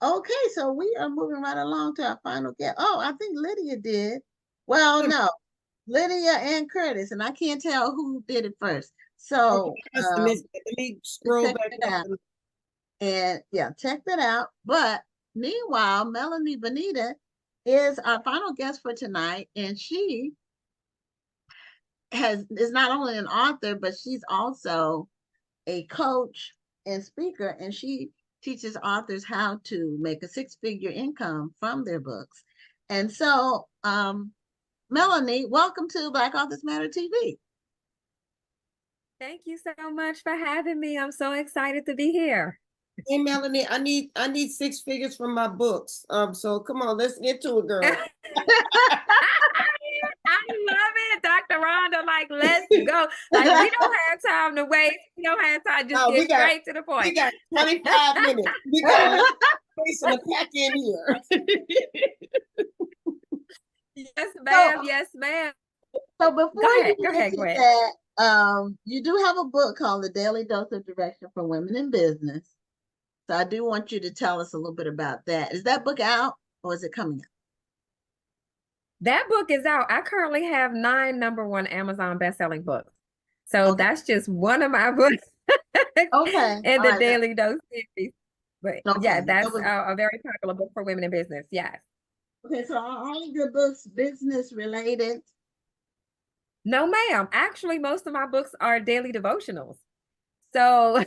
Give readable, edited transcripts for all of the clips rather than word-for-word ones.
Okay, so we are moving right along to our final guest. Oh, I think Lydia did. Well, no, Lydia and Curtis, and I can't tell who did it first. Okay, So I must have missed it. Let me scroll check back it up. out. And yeah, check that out. But meanwhile, Melanie Bonita is our final guest for tonight, and she is not only an author, but she's also a coach and speaker, and she teaches authors how to make a six-figure income from their books. And so, Melanie, welcome to Black Authors Matter TV. Thank you so much for having me. I'm so excited to be here. Hey Melanie, I need six figures from my books. So come on, let's get to it, girl. I love it, Dr. Rhonda. Like, let's go. Like, we don't have time to waste. We don't have time. Just get straight to the point. We got 25 minutes. We got enough space in the pack in here. Yes, ma'am. Yes, ma'am. So before go ahead. that, you do have a book called The Daily Dose of Direction for Women in Business. So I do want you to tell us a little bit about that. Is that book out or is it coming out? That book is out. I currently have 9 #1 Amazon best-selling books. So that's just one of my books in the Daily Dose series. But yeah, that's a very popular book for women in business. Yes. Okay, so are all of your books business related? No, ma'am. Actually, most of my books are daily devotionals. So,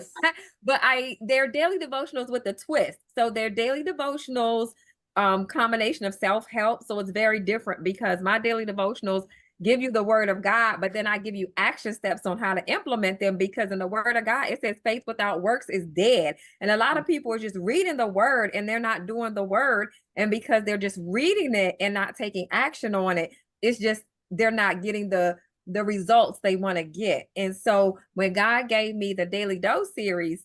but they're daily devotionals with a twist. So they're daily devotionals, combination of self-help. So it's very different because my daily devotionals give you the word of God, but then I give you action steps on how to implement them, because in the word of God, it says faith without works is dead. And a lot of people are just reading the word and they're not doing the word. And because they're just reading it and not taking action on it, it's just, they're not getting the results they want to get. And so when God gave me the Daily Dose series,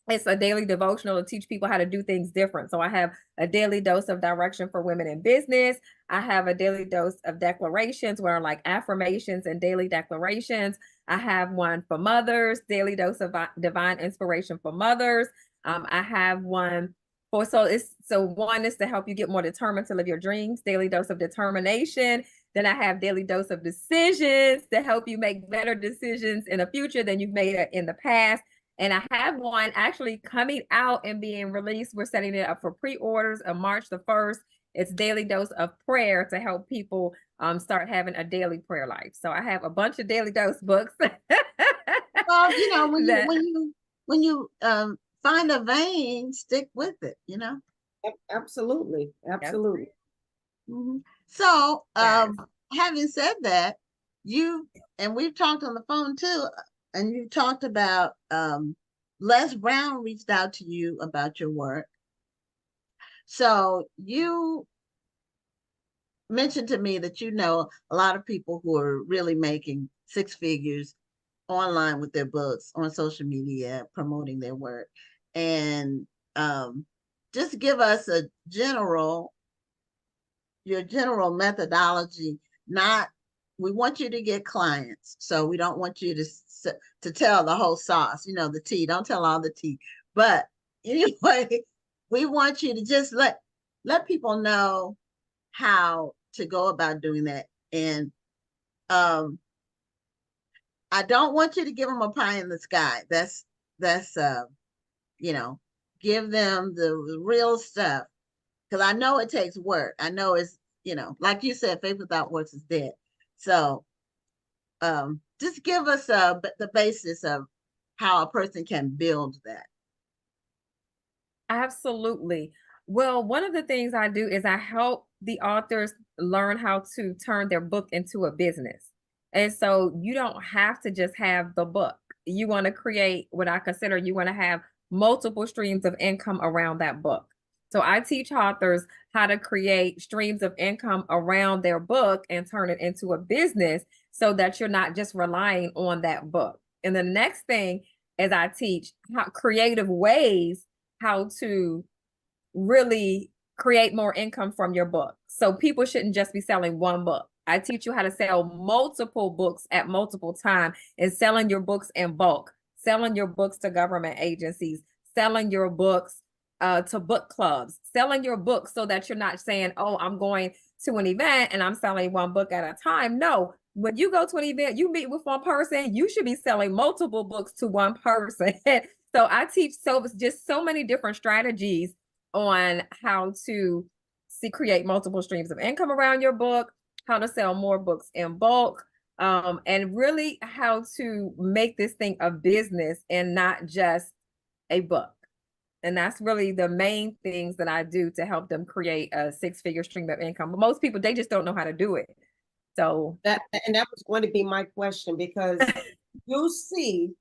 it's a daily devotional to teach people how to do things different. So I have a daily dose of direction for women in business. I have a daily dose of declarations where like affirmations and daily declarations. I have one for mothers, daily dose of divine inspiration for mothers. I have one one is to help you get more determined to live your dreams, daily dose of determination. Then I have daily dose of decisions to help you make better decisions in the future than you've made it in the past. And I have one actually coming out and being released. We're setting it up for pre-orders on March the 1st. It's daily dose of prayer to help people start having a daily prayer life. So I have a bunch of daily dose books. Well, when you find a vein, stick with it, Absolutely. Absolutely. Mm-hmm. So, having said that, and we've talked on the phone too, and you talked about Les Brown reached out to you about your work. So you mentioned to me that a lot of people who are really making six figures online with their books on social media, promoting their work. And just give us your general methodology. We want you to get clients, so we don't want you to tell the whole sauce, the tea. Don't tell all the tea. But anyway, we want you to just let people know how to go about doing that. And I don't want you to give them a pie in the sky. That's give them the real stuff, because I know it takes work. I know it's, like you said, faith without works is dead. So just give us the basis of how a person can build that. Absolutely. Well, one of the things I do is I help the authors learn how to turn their book into a business. And so you don't have to just have the book. You want to create what I consider, you want to have multiple streams of income around that book. So I teach authors how to create streams of income around their book and turn it into a business so that you're not just relying on that book. And the next thing is I teach creative ways how to really create more income from your book. So people shouldn't just be selling one book. I teach you how to sell multiple books at multiple times and selling your books in bulk, selling your books to government agencies, selling your books to book clubs, selling your book so that you're not saying, oh, I'm going to an event and I'm selling one book at a time. No, when you go to an event, you meet with one person, you should be selling multiple books to one person. So I teach just so many different strategies on how to create multiple streams of income around your book, how to sell more books in bulk, and really how to make this thing a business and not just a book. And that's really the main things that I do to help them create a 6-figure stream of income. But most people, they just don't know how to do it. So that was going to be my question, because you'll see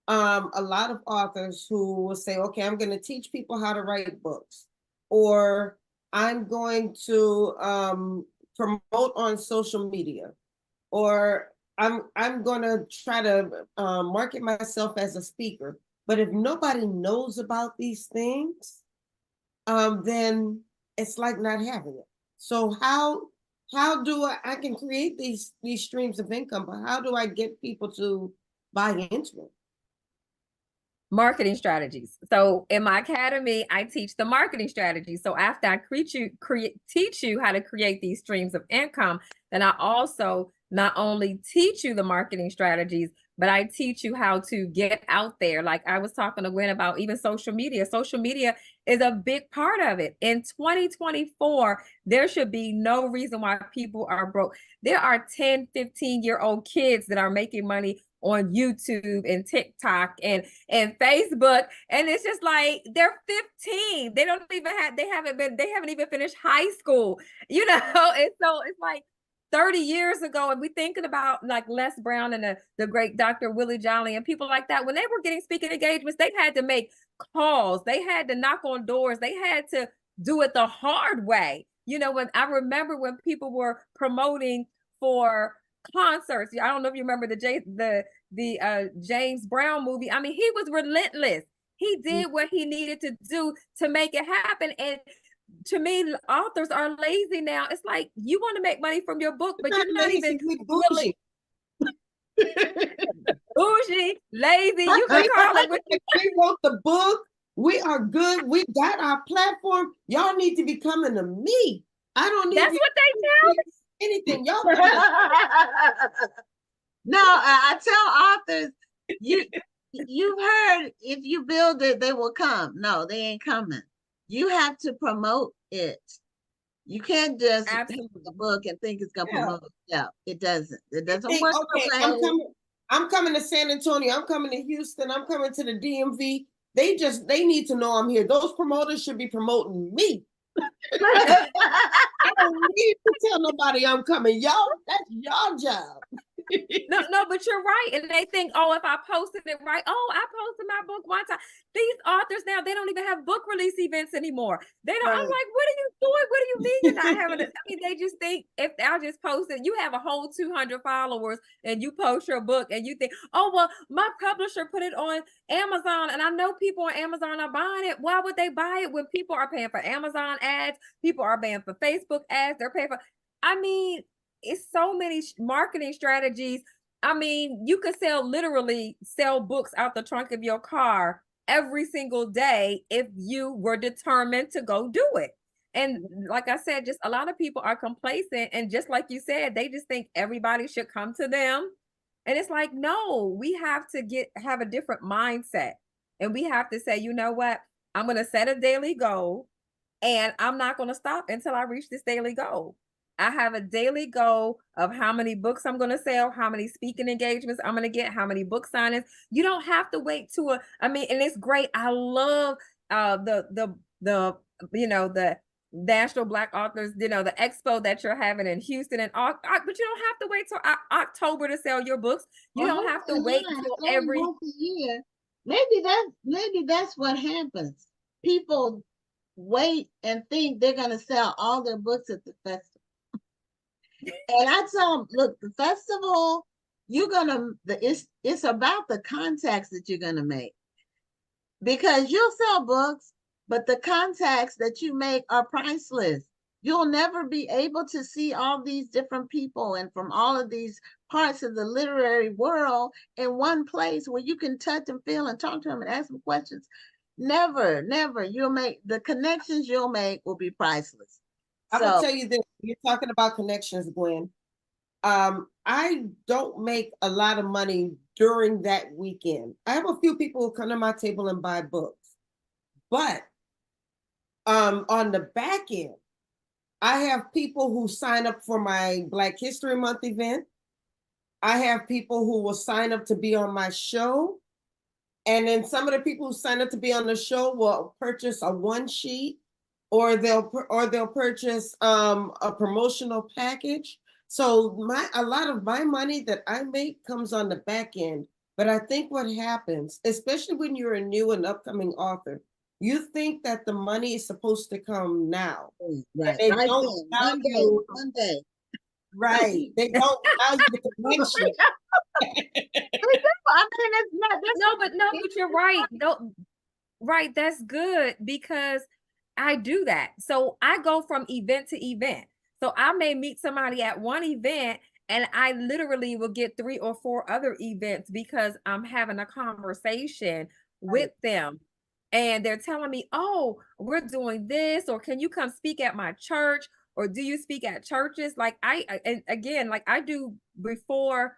a lot of authors who will say, okay, I'm going to teach people how to write books, or I'm going to promote on social media, or I'm going to try to market myself as a speaker. But if nobody knows about these things, then it's like not having it. So how do I can create these streams of income, but how do I get people to buy into it? marketing strategies. So in my academy, I teach the marketing strategies. So after I teach you how to create these streams of income, then I also not only teach you the marketing strategies, but I teach you how to get out there. Like I was talking to Gwen about even social media. Social media is a big part of it. In 2024, there should be no reason why people are broke. There are 10, 15-year-old kids that are making money on YouTube and TikTok and Facebook, and it's just like they're 15. They haven't even finished high school, you know. And so it's like 30 years ago, and we thinking about like Les Brown and the great Dr. Willie Jolly and people like that. When they were getting speaking engagements, they had to make calls, they had to knock on doors, they had to do it the hard way. You know, when I remember when people were promoting for concerts. I don't know if you remember the James Brown movie. I mean, he was relentless. He did what he needed to do to make it happen. And to me, authors are lazy now. It's like you want to make money from your book, but you're not even bougie. Bougie, lazy. You can call it what you We wrote the book. We are good. We got our platform. Y'all need to be coming to me. I don't need. That's what they tell me. Anything y'all. No, I tell authors, you've heard if you build it, they will come. No, they ain't coming. You have to promote it. You can't just have the book and think it's gonna promote itself. It doesn't. It doesn't work. Okay, I'm coming to San Antonio. I'm coming to Houston. I'm coming to the DMV. They need to know I'm here. Those promoters should be promoting me. I don't need to tell nobody I'm coming. Y'all, that's your job. No, but you're right. And they think, oh, if I posted it right, oh, I posted my book one time. These authors now, they don't even have book release events anymore. They don't. Right. I'm like, what are you doing? What do you mean you're not having it? I mean, they just think if I just post it, you have a whole 200 followers and you post your book and you think, oh, well, my publisher put it on Amazon and I know people on Amazon are buying it. Why would they buy it when people are paying for Amazon ads? People are paying for Facebook ads. They're paying for, I mean, it's so many marketing strategies. I mean, you could literally sell books out the trunk of your car every single day if you were determined to go do it. And like I said, just a lot of people are complacent. And just like you said, they just think everybody should come to them. And it's like, no, we have to have a different mindset. And we have to say, you know what? I'm going to set a daily goal and I'm not going to stop until I reach this daily goal. I have a daily goal of how many books I'm going to sell, how many speaking engagements I'm going to get, how many book signings. You don't have to wait and it's great. I love the National Black Authors, the expo that you're having in Houston but you don't have to wait till October to sell your books. You don't have to wait till every year. Maybe that's what happens. People wait and think they're going to sell all their books at the festival. And I tell them, look, the festival, it's about the contacts that you're going to make. Because you'll sell books, but the contacts that you make are priceless. You'll never be able to see all these different people and from all of these parts of the literary world in one place where you can touch and feel and talk to them and ask them questions. Never, never. You'll make the connections you'll make will be priceless. I will So tell you this, you're talking about connections, Gwen. I don't make a lot of money during that weekend. I have a few people who come to my table and buy books, but on the back end, I have people who sign up for my Black History Month event. I have people who will sign up to be on my show. And then some of the people who sign up to be on the show will purchase a one sheet, or they'll purchase a promotional package. So a lot of my money that I make comes on the back end. But I think what happens, especially when you're a new and upcoming author, you think that the money is supposed to come now. right, They right don't then, allow Monday, you, Monday. right. They don't allow you the connection. I mean, it's not. No, but you're right. No, right. That's good because I do that. So I go from event to event. So I may meet somebody at one event and I literally will get 3 or 4 other events because I'm having a conversation with them. And they're telling me, oh, we're doing this, or can you come speak at my church? Or do you speak at churches? Like and again, like I do before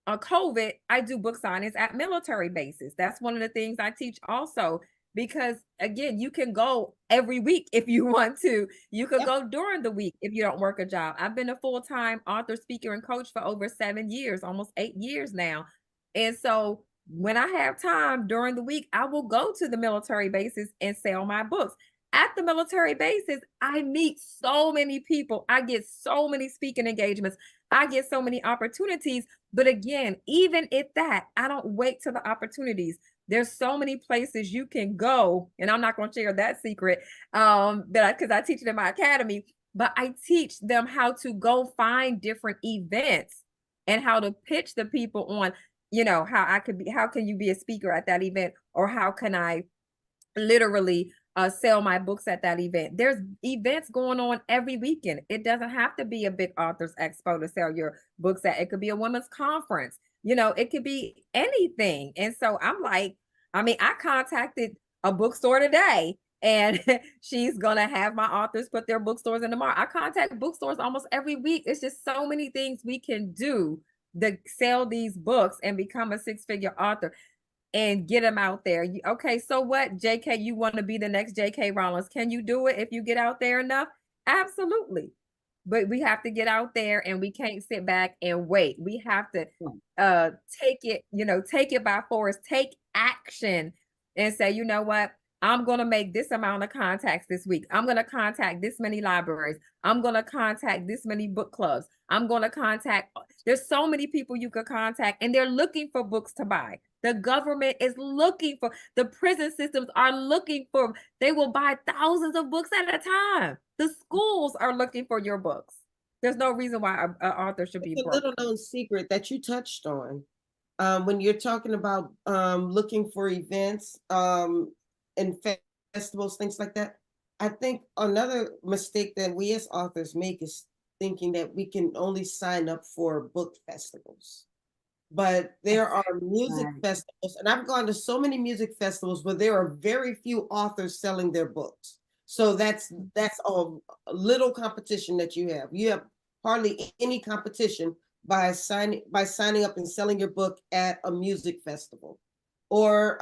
COVID, I do book signings at military bases. That's one of the things I teach also, because again, you can go every week if you want to. You could go during the week if you don't work a job. I've been a full-time author, speaker, and coach for over 7 years, almost 8 years now. And so when I have time during the week, I will go to the military bases and sell my books. At the military bases, I meet so many people. I get so many speaking engagements. I get so many opportunities. But again, even at that, I don't wait till the opportunities. There's so many places you can go, and I'm not going to share that secret, because I teach it in my academy. But I teach them how to go find different events and how to pitch the people on, how can you be a speaker at that event, or how can I literally sell my books at that event. There's events going on every weekend. It doesn't have to be a big authors expo to sell your books at. It could be a women's conference. It could be anything. And so I'm like, I contacted a bookstore today, and she's gonna have my authors put their bookstores in tomorrow. I contact bookstores almost every week. It's just so many things we can do to sell these books and become a 6-figure author and get them out there. Okay, so what, JK, you want to be the next JK Rollins? Can you do it if you get out there enough? Absolutely. But we have to get out there, and we can't sit back and wait. We have to take it by force, take action, and say, you know what? I'm going to make this amount of contacts this week. I'm going to contact this many libraries. I'm going to contact this many book clubs. I'm going to contact, there's so many people you could contact, and they're looking for books to buy. The government is looking for, the prison systems are looking for, they will buy thousands of books at a time. The schools are looking for your books. There's no reason why an author should be It's a broke. little known secret that you touched on. When you're talking about looking for events and festivals, things like that, I think another mistake that we as authors make is thinking that we can only sign up for book festivals. But there are music festivals, and I've gone to so many music festivals where there are very few authors selling their books. So that's a little competition that you have. You have hardly any competition by signing up and selling your book at a music festival. Or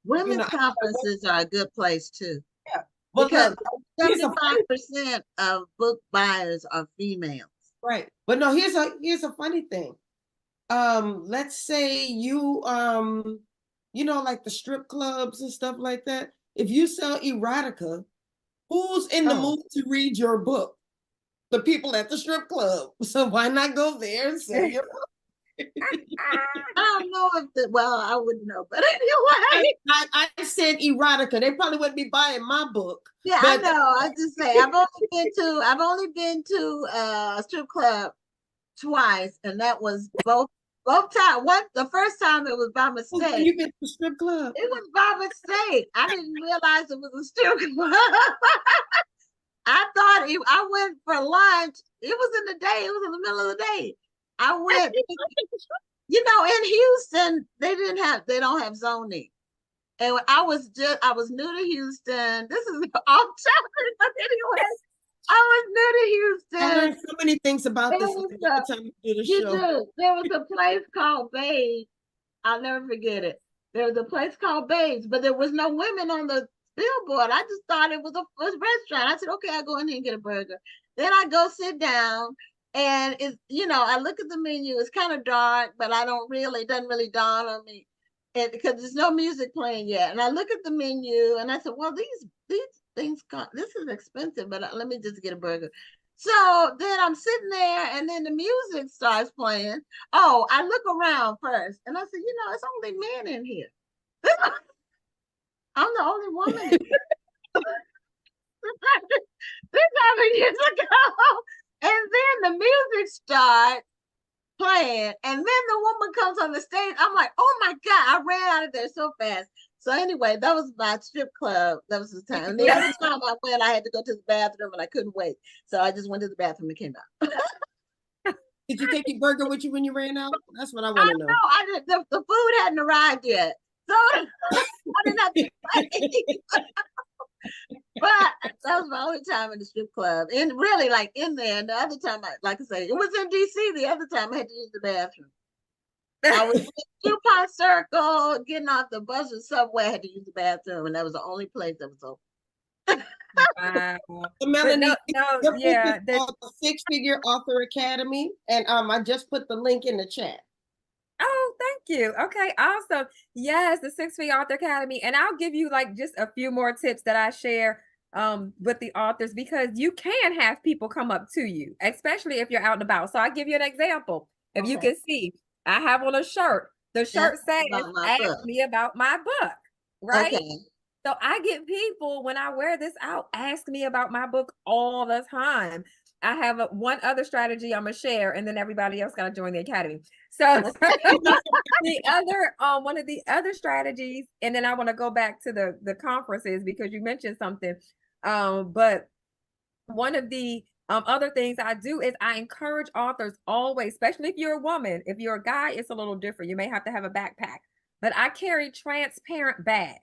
women's conferences are a good place too. Yeah. Well, because here's a 75% of book buyers are females. right. But no, here's a funny thing. Let's say you like the strip clubs and stuff like that. If you sell erotica, who's in the mood to read your book? The people at the strip club. So why not go there and sell your book? I don't know I wouldn't know, but anyway. I said erotica. They probably wouldn't be buying my book. Yeah, I know. I just say I've only been to a strip club twice, and that was both times. The first time it was by mistake. You been to the strip club? It was by mistake. I didn't realize it was a strip club. I thought I went for lunch. It was in the day. It was in the middle of the day. I went. In Houston, they don't have zoning. And I was new to Houston. This is off topic, but anyway, I was new to I Houston. learned so many things about There this was every time we do the you show. do. There was a place called Babe. I'll never forget it. There was a place called Babes, but there was no women on the billboard. I just thought it was a restaurant. I said, okay, I'll go in here and get a burger. Then I go sit down, and it's, I look at the menu. It's kind of dark, but it doesn't really dawn on me, and because there's no music playing yet. And I look at the menu, and I said, well, these things this is expensive, but let me just get a burger. So then I'm sitting there, and then the music starts playing. Oh, I look around first, and I said, it's only men in here. I'm the only woman. This happened years ago. And then the music starts playing, and then the woman comes on the stage. I'm like, oh my God, I ran out of there so fast. So anyway, that was my strip club. That was the time. And the other time I went, I had to go to the bathroom and I couldn't wait. So I just went to the bathroom and came out. Did you take your burger with you when you ran out? That's what I want to know. No, I didn't. The food hadn't arrived yet. So I didn't have to wait. But that was my only time in the strip club. And really, like, in there. And the other time, like I say, it was in DC. The other time I had to use the bathroom. I was in DuPont Circle, getting off the bus or subway. I had to use the bathroom, and that was the only place that was open. Wow. So Melanie, no, your yeah, book is called the Six Figure Author Academy, and I just put the link in the chat. Oh, thank you. Okay, awesome. Yes, the Six Figure Author Academy. And I'll give you like just a few more tips that I share with the authors, because you can have people come up to you, especially if you're out and about. So I'll give you an example. If you can see, I have on a shirt. The shirt says, ask me about my book, right? Okay. So I get people, when I wear this out, ask me about my book all the time. I have one other strategy I'm gonna share, and then everybody else gotta join the academy. So the other one of the other strategies, and then I want to go back to the conferences because you mentioned something. But one of the other things I do is I encourage authors always, especially if you're a woman. If you're a guy, it's a little different. You may have to have a backpack, but I carry transparent bags,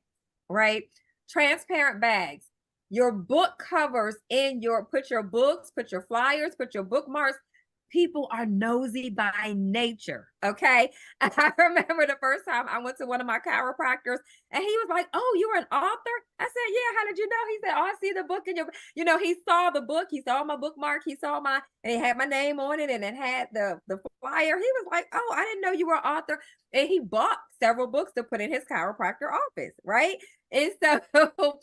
right? Transparent bags. Your book covers put your books, put your flyers, put your bookmarks. People are nosy by nature. Okay. I remember the first time I went to one of my chiropractors and he was like, oh, you're an author? I said, yeah. How did you know? He said, oh, I see the book in your, he saw the book. He saw my bookmark. He saw and he had my name on it, and it had the flyer. He was like, oh, I didn't know you were an author. And he bought several books to put in his chiropractor office. Right. And so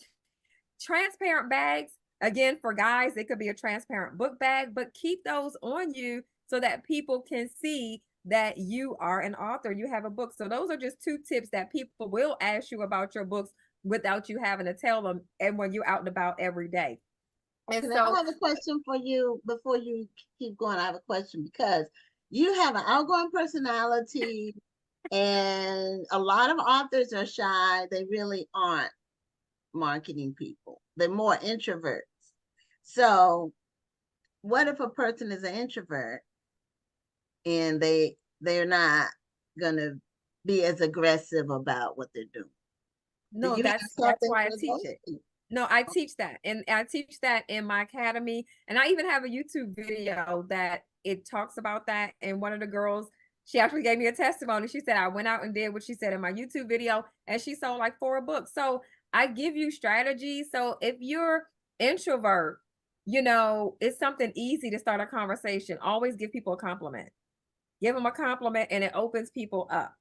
transparent bags, again, for guys, it could be a transparent book bag, but keep those on you so that people can see that you are an author, you have a book. So those are just two tips that people will ask you about your books without you having to tell them, and when you're out and about every day. And so I have a question for you before you keep going. I have a question because you have an outgoing personality, and a lot of authors are shy. They really aren't marketing people. They're more introverts. So what if a person is an introvert and they're not gonna be as aggressive about what they're doing? No, that's why I teach it. No, I teach that. And I teach that in my academy. And I even have a YouTube video that it talks about that. And one of the girls, she actually gave me a testimony. She said, I went out and did what she said in my YouTube video, and she sold like 4 books. So I give you strategies. So if you're introvert, it's something easy to start a conversation. Always give people a compliment. Give them a compliment, and it opens people up.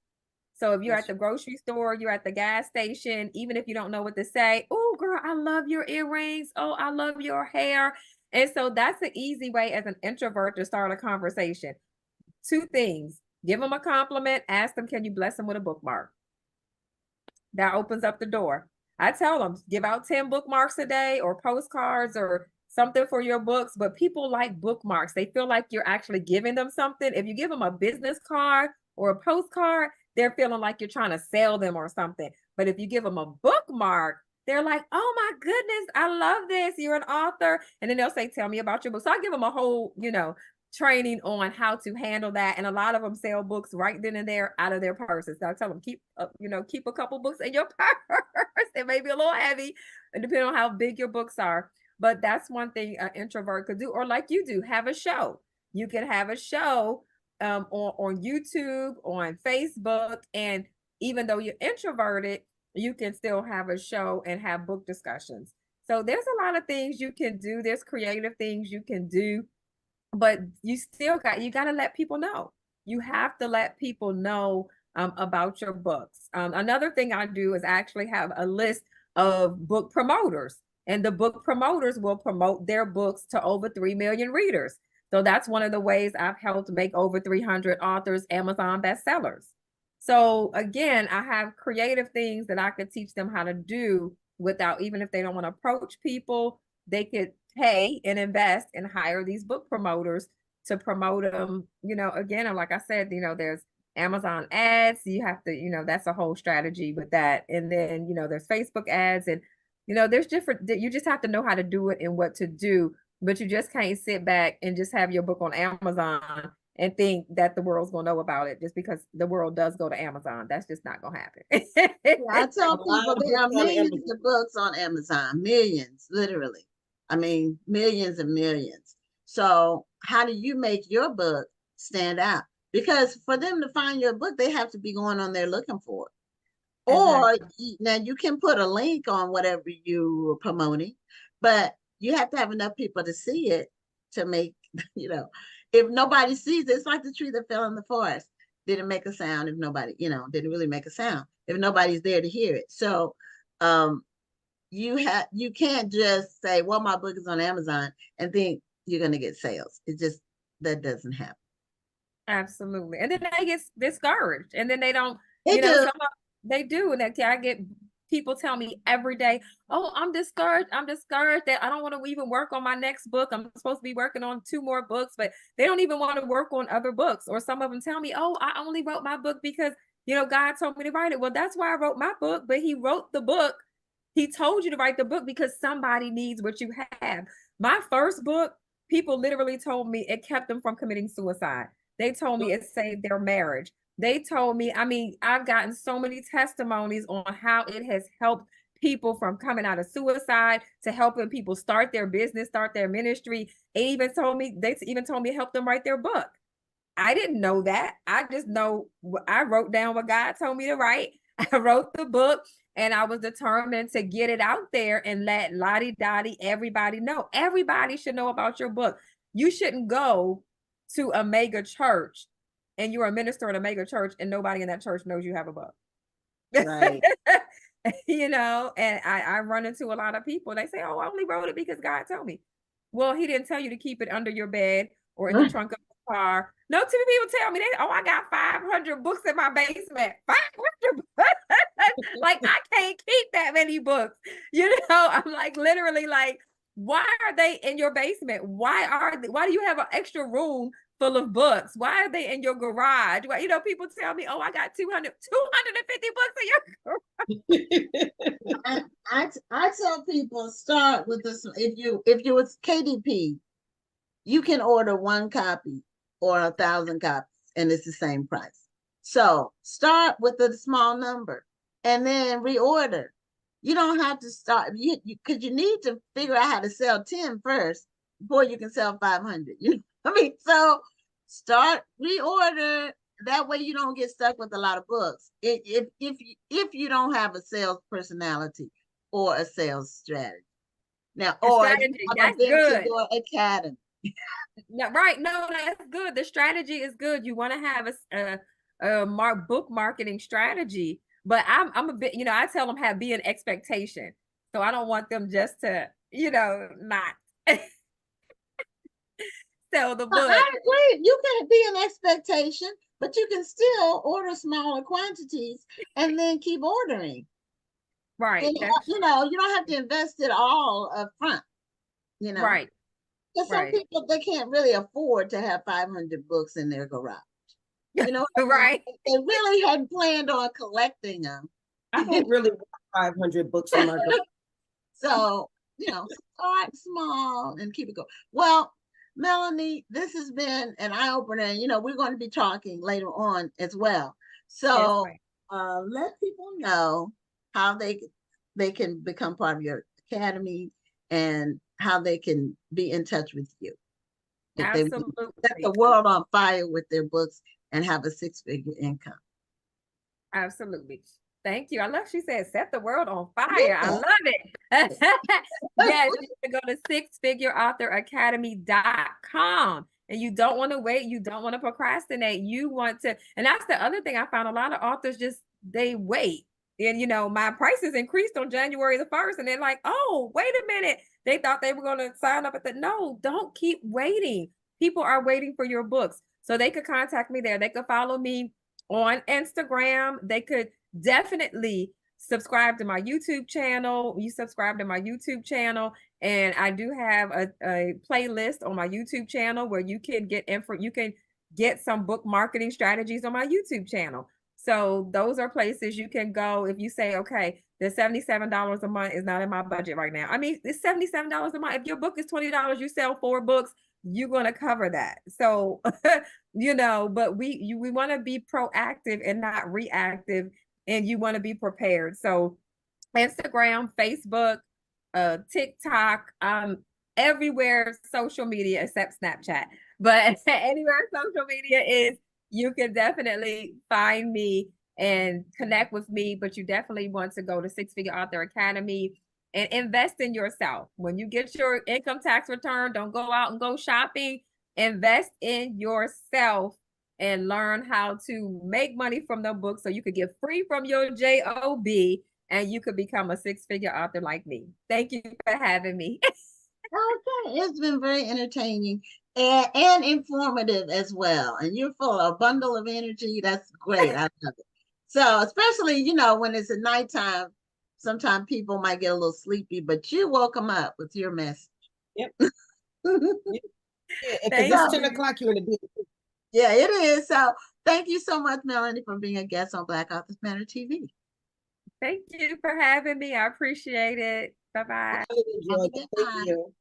So if you're at the grocery store, you're at the gas station, even if you don't know what to say, oh, girl, I love your earrings. Oh, I love your hair. And so that's an easy way as an introvert to start a conversation. 2 things. Give them a compliment. Ask them, can you bless them with a bookmark? That opens up the door. I tell them, give out 10 bookmarks a day or postcards or something for your books. But people like bookmarks. They feel like you're actually giving them something. If you give them a business card or a postcard, they're feeling like you're trying to sell them or something. But if you give them a bookmark, they're like, oh my goodness, I love this. You're an author. And then they'll say, tell me about your book. So I give them a whole, training on how to handle that. And a lot of them sell books right then and there out of their purses. So I tell them, keep a couple books in your purse. It may be a little heavy, depending on how big your books are. But that's one thing an introvert could do, or like you do, have a show. You can have a show on YouTube, on Facebook, and even though you're introverted, you can still have a show and have book discussions. So there's a lot of things you can do. There's creative things you can do, but you got to let people know. You have to let people know about your books. Another thing I do is actually have a list of book promoters, and the book promoters will promote their books to over 3 million readers. So that's one of the ways I've helped make over 300 authors Amazon bestsellers. So again, I have creative things that I could teach them how to do without, even if they don't want to approach people, they could pay and invest and hire these book promoters to promote them. Again, like I said, there's Amazon ads. You have to, that's a whole strategy with that. And then, there's Facebook ads, and, there's different, you just have to know how to do it and what to do, but you just can't sit back and just have your book on Amazon and think that the world's going to know about it just because the world does go to Amazon. That's just not going to happen. Yeah, I tell people there are millions of books on Amazon, millions, literally. I mean, millions and millions. So how do you make your book stand out? Because for them to find your book, they have to be going on there looking for it. Or now you can put a link on whatever you are promoting, but you have to have enough people to see it to make, if nobody sees it, it's like the tree that fell in the forest. Didn't make a sound if nobody, didn't really make a sound if nobody's there to hear it. So you can't just say, well, my book is on Amazon and think you're going to get sales. That doesn't happen. Absolutely. And then they get discouraged, and then they don't, they do. And I get people tell me every day, oh, I'm discouraged that I don't want to even work on my next book. I'm supposed to be working on 2 more books, but they don't even want to work on other books. Or some of them tell me, oh, I only wrote my book because, God told me to write it. Well, that's why I wrote my book, but he wrote the book. He told you to write the book because somebody needs what you have. My first book, people literally told me it kept them from committing suicide. They told me it saved their marriage. They told me, I've gotten so many testimonies on how it has helped people from coming out of suicide to helping people start their business, start their ministry. They even told me to help them write their book. I didn't know that. I just know I wrote down what God told me to write. I wrote the book, and I was determined to get it out there and let Lottie Dottie everybody know. Everybody should know about your book. You shouldn't go to a mega church and you're a minister in a mega church and nobody in that church knows you have a book. Right. And I run into a lot of people. They say, oh, I only wrote it because God told me. Well, he didn't tell you to keep it under your bed or in the trunk of the car. No, too many people tell me, I got 500 books in my basement. 500 books. Like, I can't keep that many books. I'm like, literally, like, why are they in your basement? Why do you have an extra room full of books? Why are they in your garage? Well, people tell me, oh, I got 250 books in your garage. I tell people, start with this. If you was KDP, you can order 1 copy or 1,000 copies, and it's the same price. So start with a small number and then reorder. You don't have to start because you need to figure out how to sell 10 first before you can sell 500. So start, reorder. That way you don't get stuck with a lot of books. If you don't have a sales personality or a sales strategy. Now, or that's good. Academy. No, right. No, that's good. The strategy is good. You want to have a book marketing strategy. But I'm a bit, I tell them be an expectation. So I don't want them just to, not sell the book. I agree. You can be an expectation, but you can still order smaller quantities and then keep ordering. Right. And, you don't have to invest it all up front. Right. Because some people, they can't really afford to have 500 books in their garage. Right. They really hadn't planned on collecting them. I don't really want 500 books in my garage. So, start small and keep it going. Well, Melanie, this has been an eye-opener, and we're going to be talking later on as well. Yes, So ma'am. let people know how they can become part of your academy and how they can be in touch with you if they want to set the Absolutely. world on fire with their books and have a six-figure income. Absolutely. Thank you. I love she said set the world on fire. I Yeah. love it. Yes, you can go to sixfigureauthoracademy.com. And you don't want to wait. You don't want to procrastinate. You want to, and that's the other thing I found. A lot of authors just they wait. And my prices increased on January the 1st. And they're like, oh, wait a minute. They thought they were going to sign up at the no, don't keep waiting. People are waiting for your books. So they could contact me there. They could follow me on Instagram. They could definitely subscribe to my YouTube channel. You subscribe to my YouTube channel, and I do have a playlist on my YouTube channel where you can get you can get some book marketing strategies on my YouTube channel. So those are places you can go if you say, okay, the $77 a month is not in my budget right now. I mean, it's $77 a month. If your book is $20, you sell 4 books, you're going to cover that. So, but we want to be proactive and not reactive, and you want to be prepared. So Instagram, Facebook, TikTok, everywhere social media except Snapchat. But anywhere social media is, you can definitely find me and connect with me. But you definitely want to go to Six Figure Author Academy and invest in yourself. When you get your income tax return, don't go out and go shopping. Invest in yourself and learn how to make money from the book so you could get free from your job and you could become a six-figure author like me. Thank you for having me. Okay, it's been very entertaining and informative as well. And you're full of a bundle of energy. That's great. I love it. So, especially, when it's at nighttime, sometimes people might get a little sleepy, but you woke them up with your message. Yep. Yeah, because Thank it's So, 10 o'clock, you're in the bed. yeah, it is. So, thank you so much, Melanie, for being a guest on Black Authors Matter TV. Thank you for having me. I appreciate it. Bye-bye. I really Have a enjoyed it. good Thank time. you.